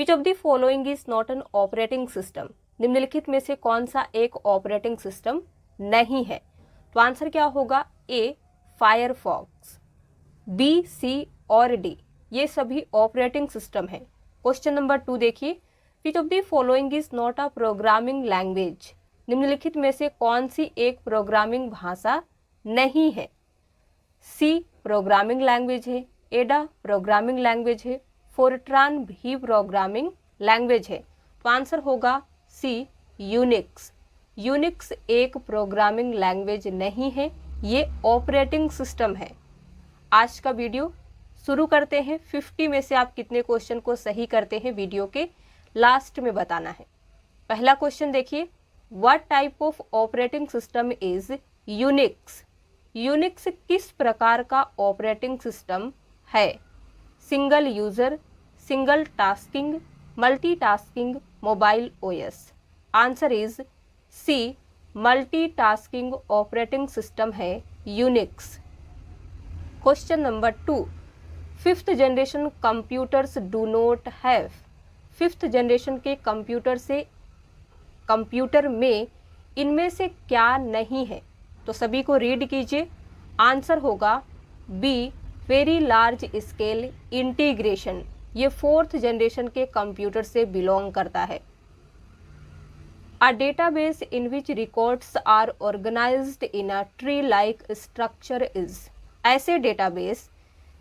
Which of the following is not an operating system, निम्नलिखित में से कौन सा एक ऑपरेटिंग सिस्टम नहीं है? तो आंसर क्या होगा? ए फायरफॉक्स, बी, सी और डी ये सभी ऑपरेटिंग सिस्टम है। क्वेश्चन नंबर 2 देखिए, विच of the following is not a programming language, निम्नलिखित में से कौन सी एक प्रोग्रामिंग भाषा नहीं है? सी प्रोग्रामिंग लैंग्वेज है, एडा प्रोग्रामिंग लैंग्वेज है, फोर्ट्रान भी प्रोग्रामिंग लैंग्वेज है। तो आंसर होगा सी यूनिक्स। यूनिक्स एक प्रोग्रामिंग लैंग्वेज नहीं है, ये ऑपरेटिंग सिस्टम है। आज का वीडियो शुरू करते हैं। 50 में से आप कितने क्वेश्चन को सही करते हैं वीडियो के लास्ट में बताना है। पहला क्वेश्चन देखिए, what type of operating system is Unix? Unix किस प्रकार का ऑपरेटिंग सिस्टम है? Single user, single tasking, multitasking, mobile OS. Answer is C multitasking operating system है Unix. Question number 2, fifth generation computers do not have, fifth generation के computer में इनमें से क्या नहीं है? तो सभी को रीड कीजिए। आंसर होगा B very large scale integration, ये फोर्थ जनरेशन के कंप्यूटर से बिलोंग करता है। A database in which records are organised in a tree like structure is, ऐसे डेटाबेस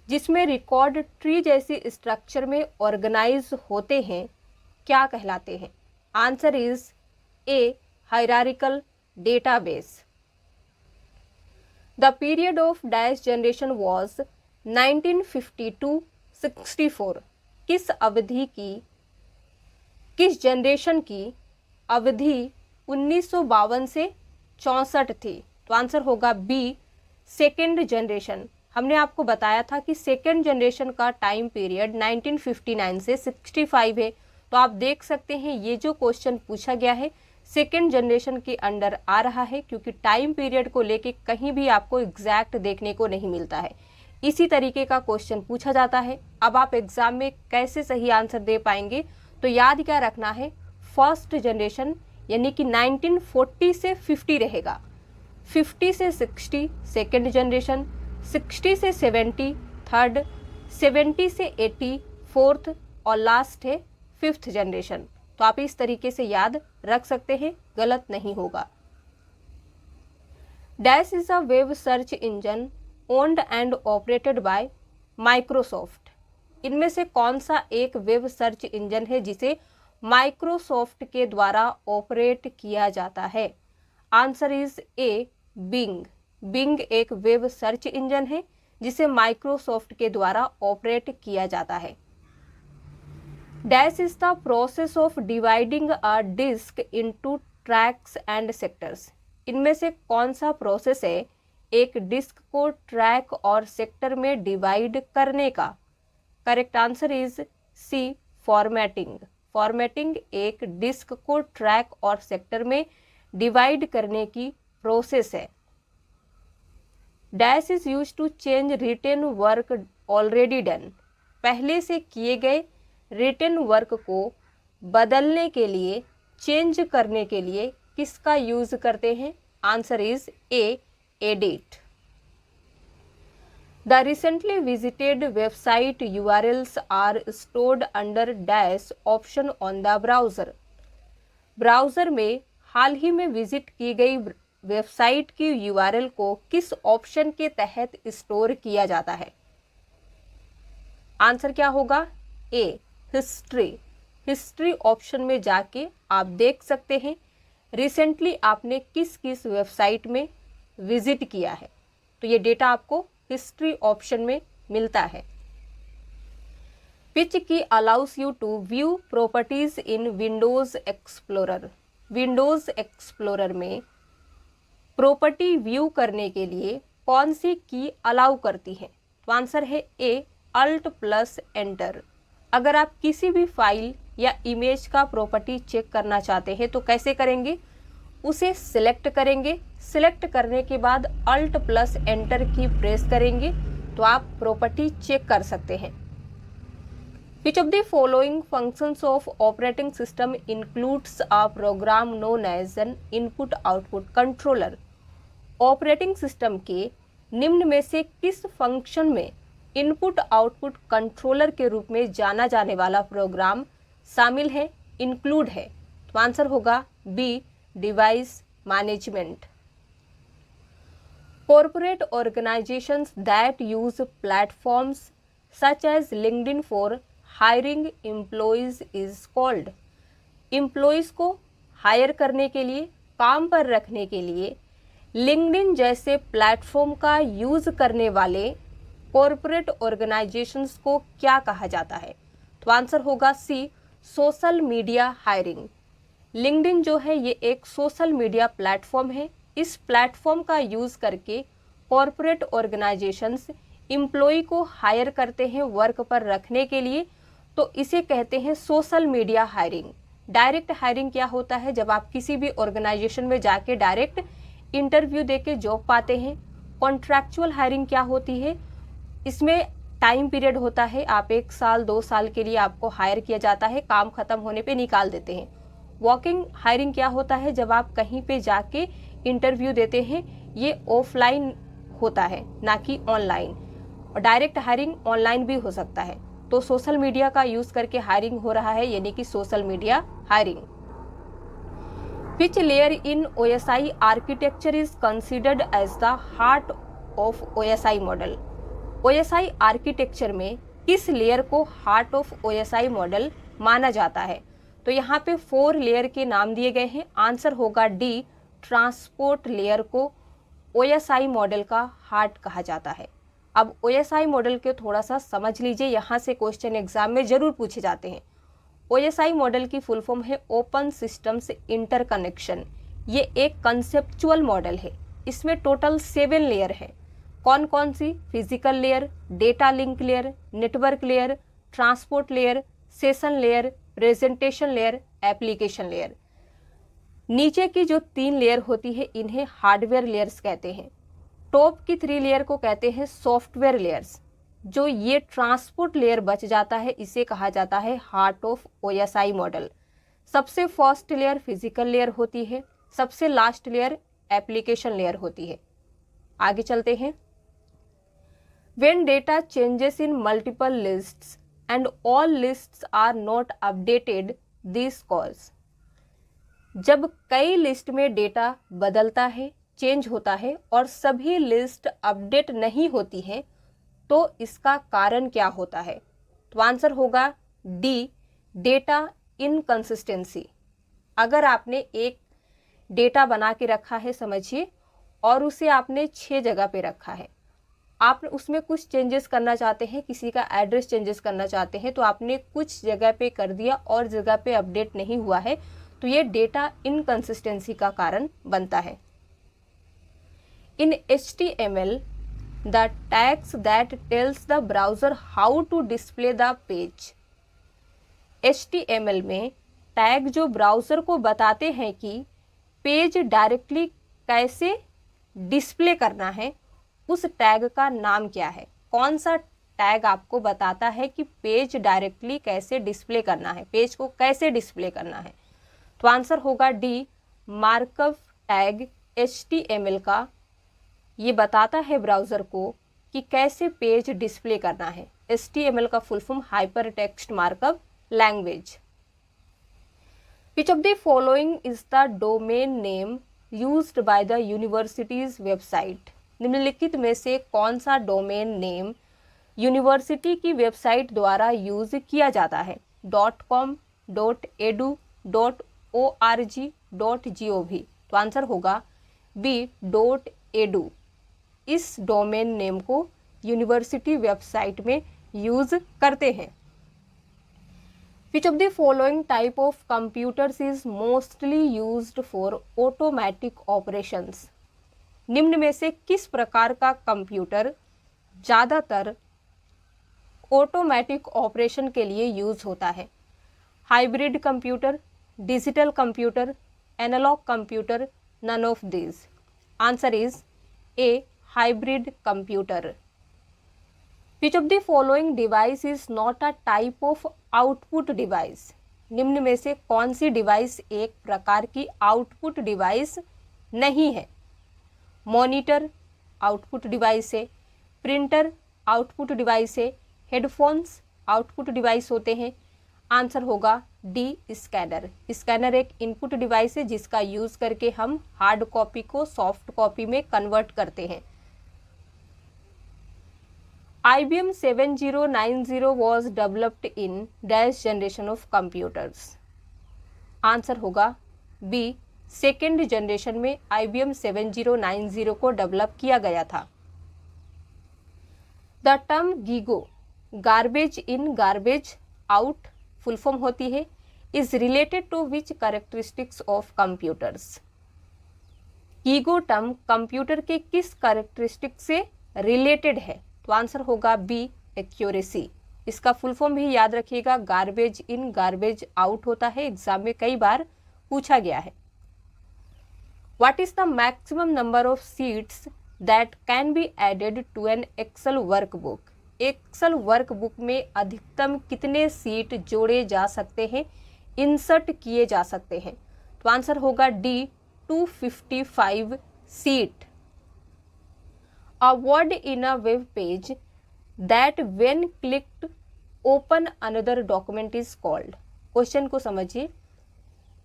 जिसमें रिकॉर्ड ट्री जैसी स्ट्रक्चर में ऑर्गेनाइज होते हैं क्या कहलाते हैं? Answer is A hierarchical database. The period of dash generation was 1952-64, किस जनरेशन की अवधि 1952 से 64 थी? तो आंसर होगा बी सेकेंड जनरेशन। हमने आपको बताया था कि सेकेंड जनरेशन का टाइम पीरियड 1959 से 65 है। तो आप देख सकते हैं ये जो क्वेश्चन पूछा गया है सेकेंड जनरेशन के अंडर आ रहा है, क्योंकि टाइम पीरियड को लेके कहीं भी आपको एग्जैक्ट देखने को नहीं मिलता है। इसी तरीके का क्वेश्चन पूछा जाता है। अब आप एग्जाम में कैसे सही आंसर दे पाएंगे? तो याद क्या रखना है, फर्स्ट जनरेशन यानी कि 1940 से 50 रहेगा, 50 से 60 सेकेंड जनरेशन, 60 से 70 थर्ड, 70 से 80 फोर्थ और लास्ट है फिफ्थ जनरेशन। तो आप इस तरीके से याद रख सकते हैं, गलत नहीं होगा। Dash is a web search engine owned and operated by Microsoft, इनमें से कौन सा एक वेब सर्च इंजन है जिसे माइक्रोसॉफ्ट के द्वारा ऑपरेट किया जाता है? Answer is A Bing. Bing एक वेब सर्च इंजन है जिसे माइक्रोसॉफ्ट के द्वारा ऑपरेट किया जाता है। Dash is the process of dividing a disk into tracks and sectors, इनमें से कौन सा प्रोसेस है एक डिस्क को ट्रैक और सेक्टर में डिवाइड करने का? Correct answer is C formatting. Formatting एक डिस्क को ट्रैक और सेक्टर में डिवाइड करने की प्रोसेस है। Dash is used to change written work already done, पहले से किए गए रिटेन वर्क को बदलने के लिए, चेंज करने के लिए किसका यूज करते हैं? Answer is A edit. The recently visited website URLs are stored under dash option on the browser, browser में हाल ही में विजिट की गई वेबसाइट की URL को किस ऑप्शन के तहत स्टोर किया जाता है? आंसर क्या होगा? ए हिस्ट्री। हिस्ट्री ऑप्शन में जाके आप देख सकते हैं रिसेंटली आपने किस किस वेबसाइट में विजिट किया है, तो ये डेटा आपको हिस्ट्री ऑप्शन में मिलता है। Which key allows you to view properties in Windows Explorer, Windows Explorer में प्रॉपर्टी व्यू करने के लिए कौन सी की अलाउ करती है? तो आंसर है ए Alt+Enter। अगर आप किसी भी फाइल या इमेज का प्रॉपर्टी चेक करना चाहते हैं तो कैसे करेंगे? उसे सिलेक्ट करेंगे, सिलेक्ट करने के बाद Alt+Enter की प्रेस करेंगे तो आप प्रॉपर्टी चेक कर सकते हैं। Which of the following functions of operating system includes a program known as an input-output controller? Operating system के निम्न में से किस फंक्शन में इनपुट आउटपुट कंट्रोलर के रूप में जाना जाने वाला प्रोग्राम शामिल है, इंक्लूड है? तो आंसर होगा B, device management. Corporate organisations that use platforms such as LinkedIn for hiring employees is called. Employees को हायर करने के लिए, काम पर रखने के लिए लिंक्डइन जैसे प्लेटफॉर्म का यूज करने वाले कॉर्पोरेट ऑर्गेनाइजेशंस को क्या कहा जाता है? तो आंसर होगा सी, सोशल मीडिया हायरिंग। लिंक्डइन जो है ये एक सोशल मीडिया प्लेटफॉर्म है। इस प्लेटफॉर्म का यूज करके कॉर्पोरेट ऑर्गेनाइजेशंस एम्प्लॉय को हायर करते हैं वर्क पर रखने के लिए, तो इसे कहते हैं social media hiring. Direct hiring क्या होता है? जब आप किसी भी ऑर्गेनाइजेशन में जाके डायरेक्ट इंटरव्यू देके जॉब पाते हैं। कॉन्ट्रैक्चुअल हायरिंग क्या होती है? इसमें टाइम पीरियड होता है, आप 1 साल 2 साल के लिए आपको हायर किया जाता है, काम खत्म होने पे निकाल देते हैं। वॉकिंग हायरिंग क्या होता है? जब आप कहीं पे जाके इंटरव्यू देते हैं, ये ऑफलाइन होता है ना कि ऑनलाइन। और डायरेक्ट हायरिंग ऑनलाइन भी हो सकता है। तो सोशल मीडिया का यूज करके हायरिंग हो रहा है, यानी कि social media hiring. Which layer in OSI architecture is considered as the heart of OSI model? OSI architecture में किस लेयर को हार्ट ऑफ OSI मॉडल माना जाता है? तो यहाँ पे 4 लेयर के नाम दिए गए हैं। आंसर होगा डी, ट्रांसपोर्ट लेयर को OSI मॉडल का हार्ट कहा जाता है। अब OSI मॉडल के थोड़ा सा समझ लीजिए, यहाँ से क्वेश्चन एग्जाम में जरूर पूछे जाते हैं। OSI मॉडल की फुल फॉर्म है ओपन सिस्टम्स इंटरकनेक्शन। ये एक कंसेप्चुअल मॉडल है। इसमें टोटल 7 लेयर है। कौन कौन सी? Physical layer, data link layer, network layer, transport layer, session layer, presentation layer, application layer. नीचे की जो 3 लेयर होती है इन्हें हार्डवेयर लेयर्स कहते हैं। टॉप की 3 लेयर को कहते हैं सॉफ्टवेयर लेयर्स। जो ये ट्रांसपोर्ट लेयर बच जाता है इसे कहा जाता है हार्ट ऑफ OSI मॉडल। सबसे फर्स्ट लेयर फिजिकल लेयर होती है, सबसे लास्ट लेयर एप्लीकेशन लेयर होती है। आगे चलते हैं। When data changes in multiple lists and all lists are not updated, this cause। जब कई लिस्ट में डेटा बदलता है, चेंज होता है और सभी लिस्ट अपडेट नहीं होती है, तो इसका कारण क्या होता है? तो आंसर होगा डी, डेटा इनकंसिस्टेंसी। अगर आपने एक डेटा बना के रखा है समझिए, और उसे आपने 6 जगह पे रखा है, आप उसमें कुछ चेंजेस करना चाहते हैं, किसी का एड्रेस चेंजेस करना चाहते हैं, तो आपने कुछ जगह पे कर दिया और जगह पे अपडेट नहीं हुआ है, तो ये डेटा इनकंसिस्टेंसी का कारण बनता है। इन HTML the tags that tells the browser how to display the page। HTML में टैग जो ब्राउज़र को बताते हैं कि पेज डायरेक्टली कैसे डिस्प्ले करना है, उस टैग का नाम क्या है? कौन सा टैग आपको बताता है कि पेज डायरेक्टली कैसे डिस्प्ले करना है, पेज को कैसे डिस्प्ले करना है? तो आंसर होगा डी, मार्कअप टैग HTML का ये बताता है ब्राउज़र को कि कैसे पेज डिस्प्ले करना है। HTML का full form hyper text markup language. Which of the following is the domain name used by the universities website? निम्नलिखित में से कौन सा डोमेन नेम यूनिवर्सिटी की वेबसाइट द्वारा यूज किया जाता है? .com, .edu, .org, .gov। तो आंसर होगा बी, .edu। इस डोमेन नेम को यूनिवर्सिटी वेबसाइट में यूज करते हैं। विच of the following type of computers is mostly used for automatic operations? निम्न में से किस प्रकार का कंप्यूटर ज़्यादातर ऑटोमेटिक ऑपरेशन के लिए यूज होता है? Hybrid computer, digital computer, analogue computer, none of this. Answer is A, hybrid computer. Which of the following device is not a type of output device? निम्न में से कौन सी डिवाइस एक प्रकार की आउटपुट डिवाइस नहीं है? मॉनिटर आउटपुट डिवाइस है, प्रिंटर आउटपुट डिवाइस है, हेडफोन्स आउटपुट डिवाइस होते हैं। आंसर होगा डी, स्कैनर। स्कैनर एक इनपुट डिवाइस है जिसका यूज करके हम हार्ड कॉपी को सॉफ्ट कॉपी में कन्वर्ट करते हैं। IBM 7090 was developed in dash generation of computers? Answer होगा बी, सेकेंड जनरेशन में IBM 7090 को डेवलप किया गया था। The term GIGO, garbage in garbage out full form होती है, is related to which characteristics of computers? GIGO term computer के किस कैरेक्टरिस्टिक से रिलेटेड है? तो आंसर होगा बी, एक्यूरेसी। इसका फुल फॉर्म भी याद रखिएगा, गार्बेज इन गार्बेज आउट होता है, एग्जाम में कई बार पूछा गया है। What is the maximum number of sheets that can be added to an Excel workbook? Excel workbook में अधिकतम कितने सीट जोड़े जा सकते हैं, इंसर्ट किए जा सकते हैं? तो आंसर होगा D, 255 seat. A word in a web page that when clicked open another document is called? Question को समझिए।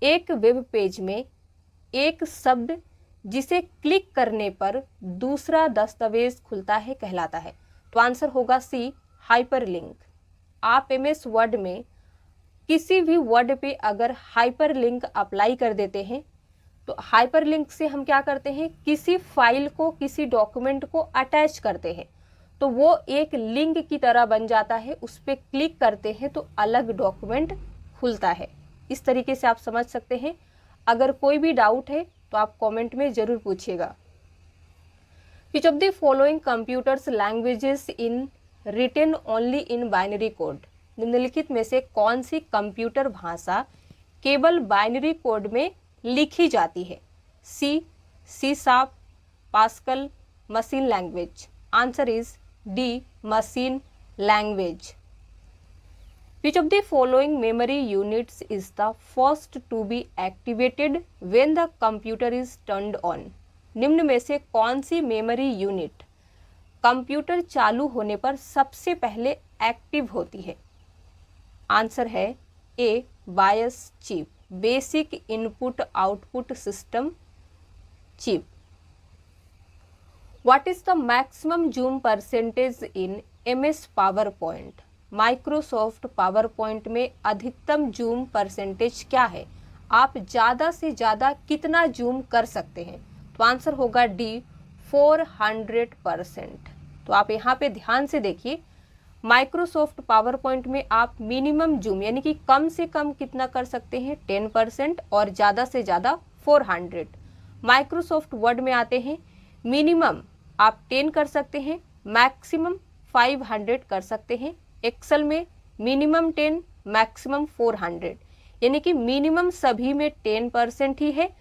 एक वेब पेज में एक शब्द जिसे क्लिक करने पर दूसरा दस्तावेज खुलता है कहलाता है। तो आंसर होगा सी, हाइपरलिंक। आप MS वर्ड में किसी भी वर्ड पे अगर हाइपरलिंक अप्लाई कर देते हैं तो हाइपरलिंक से हम क्या करते हैं, किसी फाइल को किसी डॉक्यूमेंट को अटैच करते हैं तो वो एक लिंक की तरह बन जाता है, उस पर क्लिक करते हैं तो अलग डॉक्यूमेंट खुलता है। इस तरीके से आप समझ सकते हैं। अगर कोई भी डाउट है तो आप कमेंट में जरूर पूछिएगा। Which of the following computers languages in written only in binary code? निम्नलिखित में से कौन सी कंप्यूटर भाषा केवल बाइनरी कोड में लिखी जाती है? C sharp, Pascal, machine language. Answer is D, machine language. Which of the following memory units is the first to be activated when the computer is turned on? निम्न में से कौन सी मेमोरी यूनिट कंप्यूटर चालू होने पर सबसे पहले active होती है? आंसर है A, BIOS chip, basic input output system chip. What is the maximum zoom percentage in MS PowerPoint? Microsoft PowerPoint में अधिकतम जूम परसेंटेज क्या है? आप ज़्यादा से ज़्यादा कितना जूम कर सकते हैं? तो आंसर होगा डी, 400%। तो आप यहाँ पे ध्यान से देखिए, माइक्रोसॉफ्ट पावर पॉइंट में आप मिनिमम जूम यानी कि कम से कम कितना कर सकते हैं, 10%, और ज़्यादा से ज़्यादा 400। माइक्रोसॉफ्ट वर्ड में आते हैं, मिनिमम आप 10 कर सकते हैं, मैक्सिमम 500 कर सकते हैं। एक्सेल में मिनिमम 10, मैक्सिमम 400, यानी कि मिनिमम सभी में 10% ही है,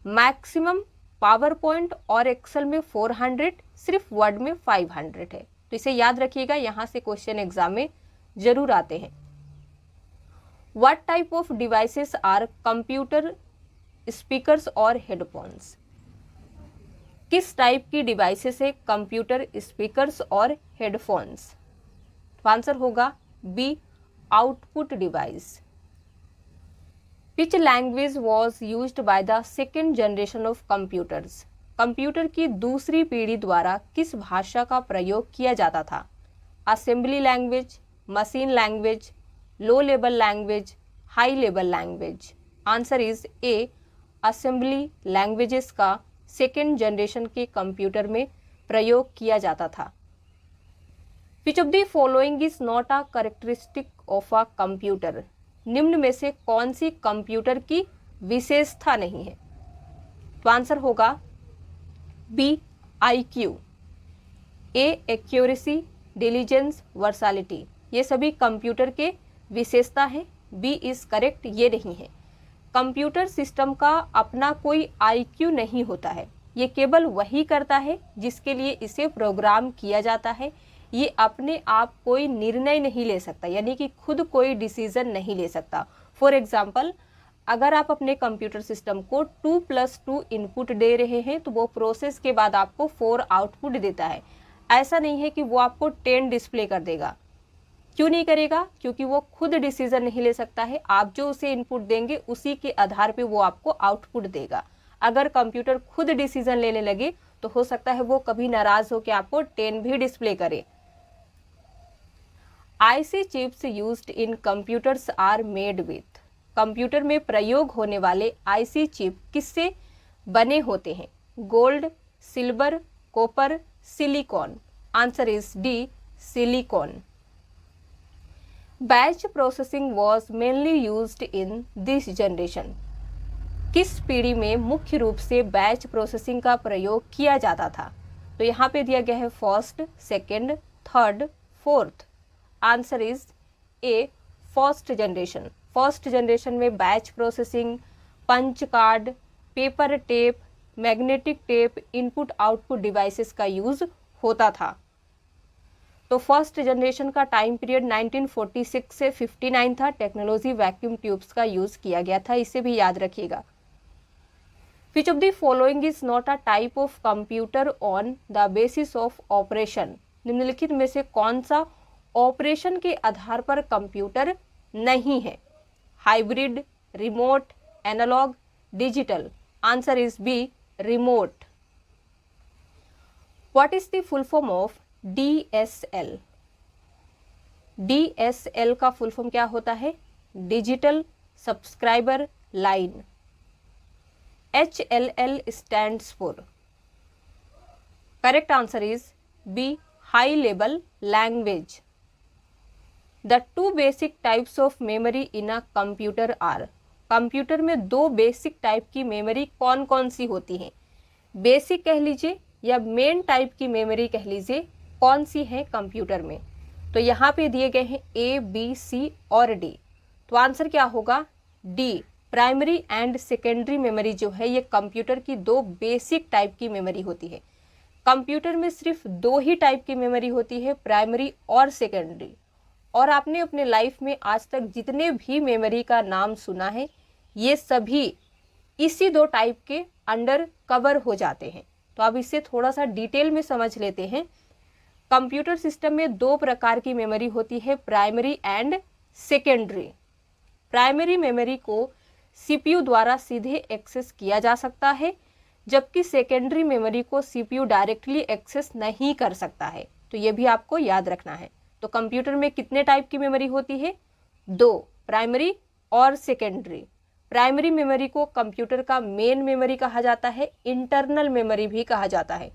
मैक्सिमम पावर पॉइंट और एक्सेल में 400, सिर्फ वर्ड में 500 है। तो इसे याद रखिएगा, यहाँ से क्वेश्चन एग्जाम में जरूर आते हैं। What type of devices are computer, speakers और हेडफोन्स? किस टाइप की डिवाइसेस है कंप्यूटर, स्पीकर्स और हेडफोन्स? तो आंसर होगा B, output device. Which language was used by the second generation of computers? Computer की दूसरी पीढ़ी द्वारा किस भाषा का प्रयोग किया जाता था? Assembly language, machine language, low level language, high level language. Answer is A, assembly languages का सेकेंड जनरेशन के कंप्यूटर में प्रयोग किया जाता था। विच of the following is not a characteristic of a computer? निम्न में से कौन सी कंप्यूटर की विशेषता नहीं है? तो आंसर होगा बी, IQ। ए, एक्यूरेसी, डिलीजेंस, वर्सालिटी, ये सभी कंप्यूटर के विशेषता है। बी इज करेक्ट, ये नहीं है। कंप्यूटर सिस्टम का अपना कोई IQ नहीं होता है, ये केवल वही करता है जिसके लिए इसे प्रोग्राम किया जाता है। ये अपने आप कोई निर्णय नहीं ले सकता, यानी कि खुद कोई डिसीजन नहीं ले सकता। फॉर एग्जाम्पल, अगर आप अपने कंप्यूटर सिस्टम को 2+2 इनपुट दे रहे हैं तो वो प्रोसेस के बाद आपको 4 आउटपुट देता है। ऐसा नहीं है कि वो आपको 10 डिस्प्ले कर देगा। क्यों नहीं करेगा? क्योंकि वो खुद डिसीजन नहीं ले सकता है। आप जो उसे इनपुट देंगे उसी के आधार पे वो आपको आउटपुट देगा। अगर कंप्यूटर खुद डिसीजन लेने लगे तो हो सकता है वो कभी नाराज हो कि आपको 10 भी डिस्प्ले करे। IC chips used in computers are made with. Computer में प्रयोग होने वाले आईसी चिप किससे बने होते हैं? Gold, silver, copper, silicon. Answer is D, silicon. Batch processing was mainly used in this generation. किस पीढ़ी में मुख्य रूप से बैच प्रोसेसिंग का प्रयोग किया जाता था? तो यहाँ पे दिया गया है first, second, third, fourth. Answer is A, first generation. First generation में batch processing, punch card, paper tape, magnetic tape, input output devices का यूज होता था। तो फर्स्ट जनरेशन का टाइम पीरियड 1946 से 59 था। टेक्नोलॉजी वैक्यूम ट्यूब्स का यूज किया गया था, इसे भी याद रखिएगा। Which of the following is not a type of computer on the basis of operation? निम्नलिखित में से कौन सा ऑपरेशन के आधार पर कंप्यूटर नहीं है? Hybrid, remote, analogue, digital. Answer is B, remote. What is the full form of DSL? DSL का फुल फॉर्म क्या होता है? Digital subscriber line. HLL stands for? Correct answer is B, high level language. The two basic types of memory in a computer are? Computer में दो basic type की memory कौन कौन सी होती हैं? बेसिक कह लीजिए या मेन टाइप की मेमोरी कह लीजिए, कौन सी है कंप्यूटर में? तो यहाँ पे दिए गए हैं A, B, C और D। तो आंसर क्या होगा? D। Primary and secondary memory जो है ये कंप्यूटर की दो बेसिक टाइप की मेमोरी होती है। कंप्यूटर में सिर्फ दो ही टाइप की मेमोरी होती है, प्राइमरी और सेकेंडरी। और आपने अपने लाइफ में आज तक जितने भी मेमोरी का नाम सुना है ये सभी इसी दो टाइप के अंडर कवर हो जाते हैं। तो अब इसे थोड़ा सा डिटेल में समझ लेते हैं। कंप्यूटर सिस्टम में दो प्रकार की मेमोरी होती है, primary and secondary. Primary memory को सीपीयू द्वारा सीधे एक्सेस किया जा सकता है, जबकि सेकेंडरी मेमोरी को सीपीयू डायरेक्टली एक्सेस नहीं कर सकता है। तो ये भी आपको याद रखना है। तो कंप्यूटर में कितने टाइप की मेमोरी होती है? दो, प्राइमरी और सेकेंडरी। प्राइमरी मेमोरी को कंप्यूटर का मेन मेमोरी कहा जाता है, इंटरनल मेमोरी भी कहा जाता है।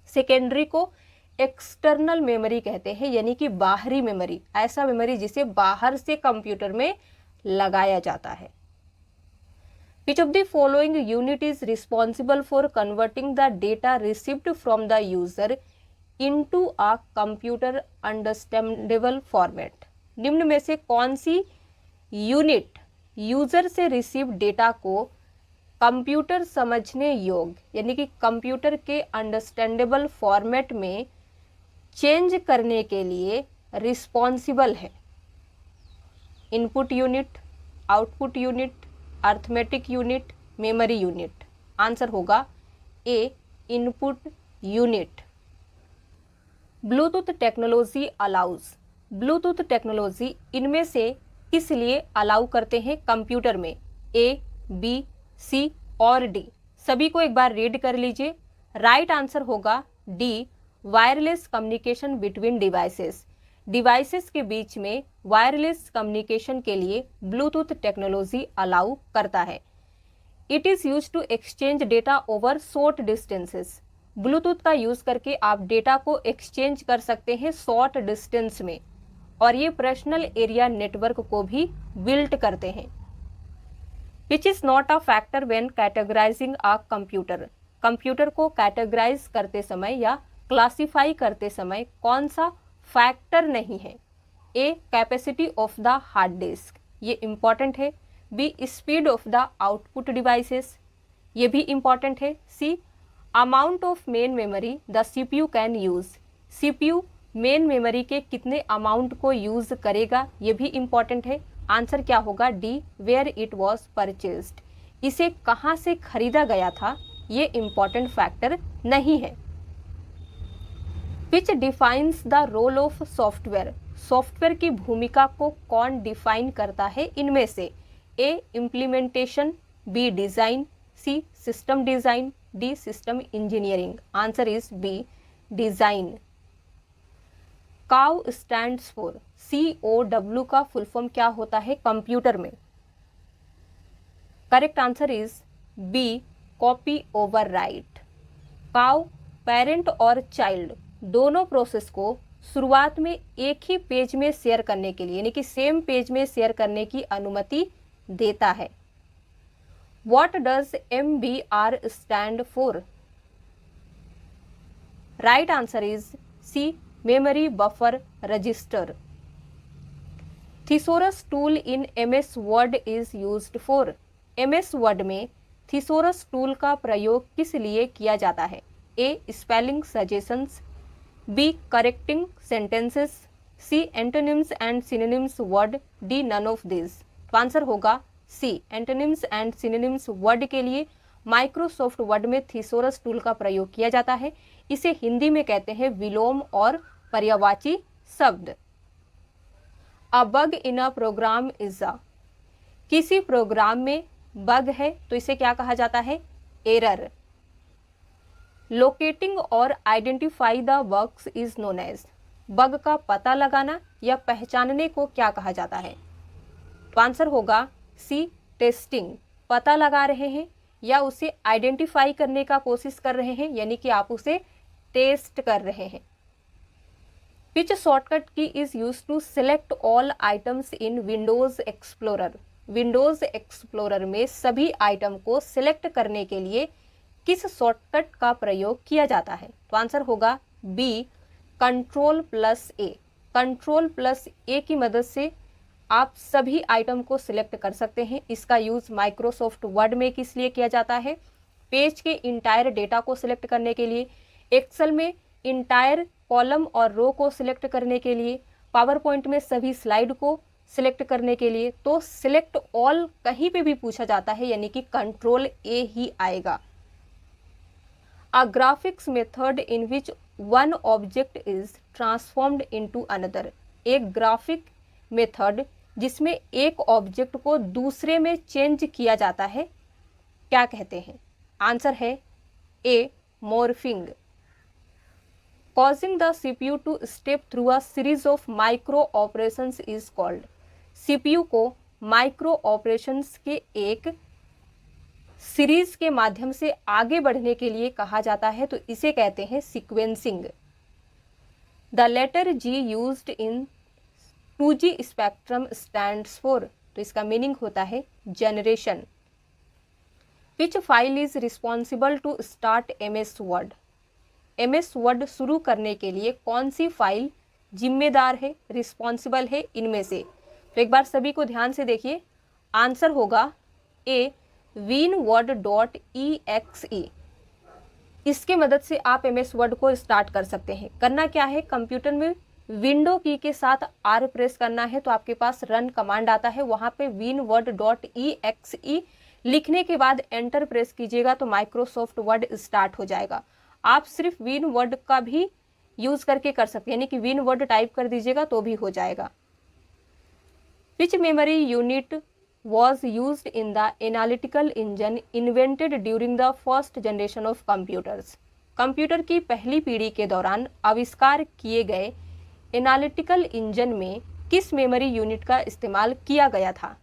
सेकेंडरी को एक्सटर्नल मेमोरी कहते हैं, यानी कि बाहरी मेमोरी, ऐसा मेमोरी जिसे बाहर से कंप्यूटर में लगाया जाता है। Which of the following unit is responsible for converting the data received from the user into a computer understandable format? निम्न में से कौन सी यूनिट यूजर से रिसीव डेटा को कंप्यूटर समझने योग्य यानी कि कंप्यूटर के अंडरस्टैंडेबल फॉर्मेट में चेंज करने के लिए रिस्पॉन्सिबल है? Input unit, output unit, arithmetic unit, memory unit. Answer होगा A, input unit. Bluetooth technology allows. Bluetooth technology इनमें से किस लिए अलाउ करते हैं कंप्यूटर में? ए, बी, सी और डी। सभी को एक बार रीड कर लीजिए। राइट आंसर होगा D, wireless communication between devices. Devices के बीच में वायरलेस कम्युनिकेशन के लिए ब्लूटूथ टेक्नोलॉजी अलाउ करता है। It is use to exchange data over short distances. Bluetooth का यूज करके आप डेटा को एक्सचेंज कर सकते हैं शॉर्ट डिस्टेंस में, और ये पर्सनल एरिया नेटवर्क को भी बिल्ड करते हैं। Which is not a factor when categorising a computer. Computer को कैटेगराइज करते समय या क्लासिफाई करते समय कौन सा फैक्टर नहीं है? A, capacity of the hard disk, ये इंपॉर्टेंट है। B, speed of the output devices, ये भी इंपॉर्टेंट है। C, amount of main memory the CPU can use, CPU main memory के कितने अमाउंट को यूज करेगा, ये भी इंपॉर्टेंट है। आंसर क्या होगा, D, where it was purchased. इसे कहाँ से खरीदा गया था, ये इंपॉर्टेंट फैक्टर नहीं है। Which defines the role of software, software की भूमिका को कौन डिफाइन करता है इनमें से, A implementation, B design, C system design, D system engineering. Answer is B, design. काउ स्टैंड्स फॉर, COW का फुल फॉर्म क्या होता है कंप्यूटर में। Correct answer is B, copy over write. काउ पेरेंट और चाइल्ड दोनों प्रोसेस को शुरुआत में एक ही पेज में शेयर करने के लिए, यानी कि सेम पेज में शेयर करने की अनुमति देता है। What does MBR stand for? Right answer is C, memory buffer register. Thesaurus tool in MS Word is used for. MS Word में thesaurus tool का प्रयोग किस लिए किया जाता है, A spelling suggestions, B correcting sentences, C antonyms and synonyms word, D none of these। तो answer होगा सी, एंटोनिम्स एंड सिनोनिम्स वर्ड के लिए माइक्रोसॉफ्ट वर्ड में थिसोरस टूल का प्रयोग किया जाता है। इसे हिंदी में कहते हैं विलोम और पर्यायवाची शब्द। A bug in a program is a, किसी प्रोग्राम में बग है तो इसे क्या कहा जाता है, एरर। लोकेटिंग और identify the bugs is known as, bug का पता लगाना या पहचानने को क्या कहा जाता है। तो आंसर होगा सी, टेस्टिंग। पता लगा रहे हैं या उसे आइडेंटिफाई करने का कोशिश कर रहे हैं, यानी कि आप उसे टेस्ट कर रहे हैं। Which shortcut key is use to select all items in Windows Explorer, Windows Explorer में सभी आइटम को सिलेक्ट करने के लिए किस शॉर्टकट का प्रयोग किया जाता है। तो आंसर होगा बी, Ctrl+A। Ctrl+A की मदद से आप सभी आइटम को सिलेक्ट कर सकते हैं। इसका यूज माइक्रोसॉफ्ट वर्ड में किस लिए किया जाता है, पेज के इंटायर डेटा को सिलेक्ट करने के लिए, एक्सेल में इंटायर कॉलम और रो को सिलेक्ट करने के लिए, पावर पॉइंट में सभी स्लाइड को सिलेक्ट करने के लिए। तो सिलेक्ट ऑल कहीं पे भी पूछा जाता है यानी कि Ctrl+A ही आएगा। A graphics method in which one object is transformed into another, एक ग्राफिक मेथड जिसमें एक ऑब्जेक्ट को दूसरे में चेंज किया जाता है, क्या कहते हैं। आंसर है A, morphing. Causing the CPU to step through a series of micro operations is called, CPU को माइक्रो ऑपरेशंस के एक सीरीज के माध्यम से आगे बढ़ने के लिए कहा जाता है, तो इसे कहते हैं sequencing. The letter G used in 2G spectrum stands for, तो इसका मीनिंग होता है generation. Which file is responsible to start MS Word, MS Word शुरू करने के लिए कौन सी फाइल जिम्मेदार है, रिस्पॉन्सिबल है इनमें से। तो एक बार सभी को ध्यान से देखिए, आंसर होगा ए, winword.exe। इसके मदद से आप MS वर्ड को स्टार्ट कर सकते हैं। करना क्या है, कंप्यूटर में विंडो की के साथ R प्रेस करना है तो आपके पास रन कमांड आता है, वहां पे winword.exe लिखने के बाद एंटर प्रेस कीजिएगा तो माइक्रोसॉफ्ट वर्ड स्टार्ट हो जाएगा। आप सिर्फ winword का भी यूज करके कर सकते हैं, यानी कि winword टाइप कर दीजिएगा तो भी हो जाएगा। Which memory unit was used in the analytical engine invented during the first generation of computers, computer की पहली पीढ़ी के दौरान आविष्कार किए गए एनालिटिकल इंजन में किस मेमोरी यूनिट का इस्तेमाल किया गया था।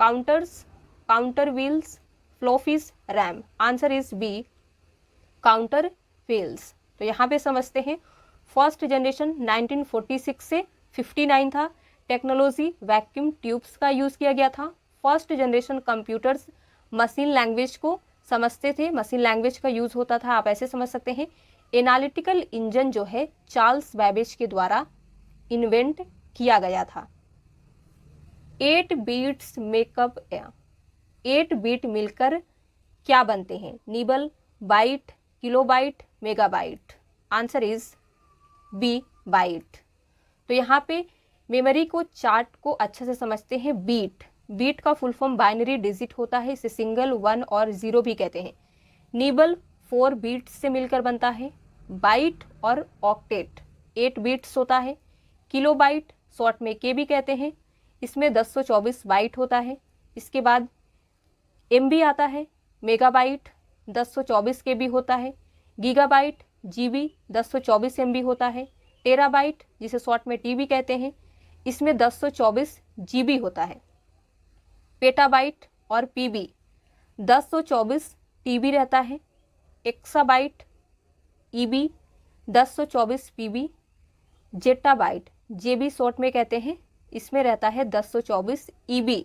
Counters, counter wheels, floppies, RAM. Answer is B, counter wheels. तो यहाँ पे समझते हैं, फर्स्ट जनरेशन 1946 से 59 था। टेक्नोलॉजी वैक्यूम ट्यूब्स का यूज किया गया था। First generation computers machine language को समझते थे, मशीन लैंग्वेज का यूज होता था, आप ऐसे समझ सकते हैं। एनालिटिकल इंजन जो है चार्ल्स बैबेज के द्वारा इन्वेंट किया गया था। 8 बीट्स मेकअप, 8 बीट मिलकर क्या बनते हैं, nibble, byte, kilobyte, megabyte. Answer is B, byte. तो यहाँ पे मेमोरी को चार्ट को अच्छे से समझते हैं। बीट, बीट का फुल फॉर्म बाइनरी डिजिट होता है, इसे सिंगल, 1 और 0 भी कहते हैं। निबल 4 बीट्स से मिलकर बनता है। बाइट और ऑक्टेट 8 बीट्स होता है। किलोबाइट शॉर्ट में के भी कहते हैं, इसमें 1024 बाइट होता है। इसके बाद MB आता है। मेगाबाइट 1024 KB होता है। गीगाबाइट GB 1024 MB होता है। टेराबाइट जिसे शॉर्ट में TB कहते हैं, इसमें 1024 GB होता है। पेटाबाइट और PB 1024 TB रहता है। Exabyte EB 1024 PB। Zettabyte JB short में कहते हैं, इसमें रहता है 1024 EB।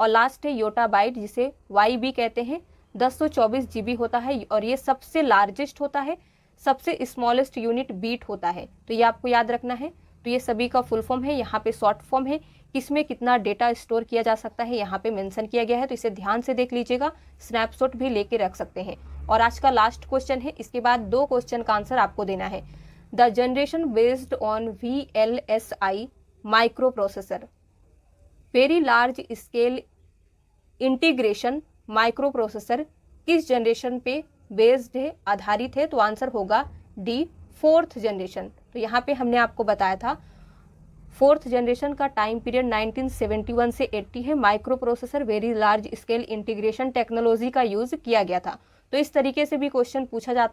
और लास्ट है योटाबाइट जिसे YB कहते हैं, 1024 GB होता है और ये सबसे लार्जेस्ट होता है, सबसे स्मॉलेस्ट यूनिट बीट होता है। तो ये आपको याद रखना है। तो ये सभी का फुल फॉर्म है, यहाँ पे शॉर्ट फॉर्म है, किसमें कितना डेटा स्टोर किया जा सकता है यहाँ पे मेंशन किया गया है। तो इसे ध्यान से देख लीजिएगा, स्नैपशॉट भी लेके रख सकते हैं। और आज का लास्ट क्वेश्चन है, इसके बाद 2 क्वेश्चन का आंसर आपको देना है। The generation based on VLSI micro processor, very large scale integration micro processor किस जनरेशन पे बेस्ड है, आधारित है? तो आंसर होगा डी, 4th जनरेशन। तो यहाँ पे हमने आपको बताया था 4th जनरेशन का टाइम पीरियड 1971 से 80 है। Micro processor very large scale integration technology का यूज किया गया था। तो इस तरीके से भी क्वेश्चन पूछा जाता है।